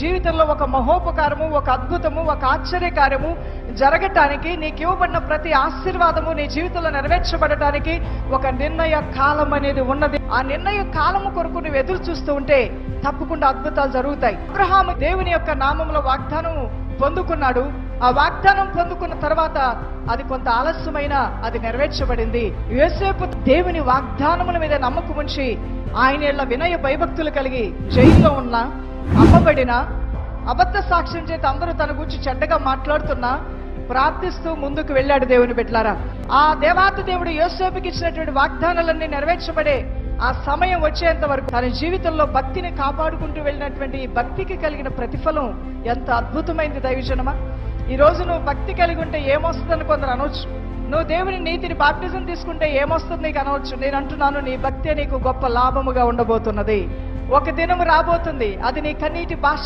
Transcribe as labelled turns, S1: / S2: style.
S1: జీవితంలో ఒక మహోపకారము, ఒక అద్భుతము, ఒక ఆశ్చర్యకార్యము జరగటానికి, నీకు ఇవ్వబడిన ప్రతి ఆశీర్వాదము నీ జీవితంలో నెరవేర్చబడటానికి ఒక నిర్ణయ కాలం అనేది ఉన్నది. ఆ నిర్ణయ కాలము కొరకు నువ్వు ఎదురు చూస్తూ ఉంటే తప్పకుండా అద్భుతాలు జరుగుతాయి. అబ్రహాము దేవుని యొక్క నామములో వాగ్దానం పొందుకున్నాడు. ఆ వాగ్దానం పొందుకున్న తర్వాత అది కొంత ఆలస్యమైన అది నెరవేర్చబడింది. యోసేపు దేవుని వాగ్దానముల మీద నమ్మకం ఉంచి ఆయన వినయ భయభక్తులు కలిగి జైల్లో ఉన్న, అమ్మబడిన, అబద్ధ సాక్ష్యం చేత అందరూ తన గురించి చెడ్డగా మాట్లాడుతున్నా ప్రార్థిస్తూ ముందుకు వెళ్ళాడు. దేవుని బిడ్డలారా, ఆ దేవాతి దేవుడు యోసేపుకి ఇచ్చినటువంటి వాగ్దానాలన్నీ నెరవేర్చబడే ఆ సమయం వచ్చేంత వరకు తన జీవితంలో భక్తిని కాపాడుకుంటూ వెళ్ళినటువంటి ఈ భక్తికి కలిగిన ప్రతిఫలం ఎంత అద్భుతమైంది దైవజనమా. ఈ రోజు నువ్వు భక్తి కలిగి ఉంటే ఏమొస్తుందని కొందరు అనవచ్చు. నువ్వు దేవుని నీతిని బాప్టిజం తీసుకుంటే ఏమొస్తుంది నీకు అనవచ్చు. నేను అంటున్నాను, నీ భక్తే నీకు గొప్ప లాభముగా ఉండబోతున్నది. ఒక దినం రాబోతుంది, అది నీ కన్నీటి భాష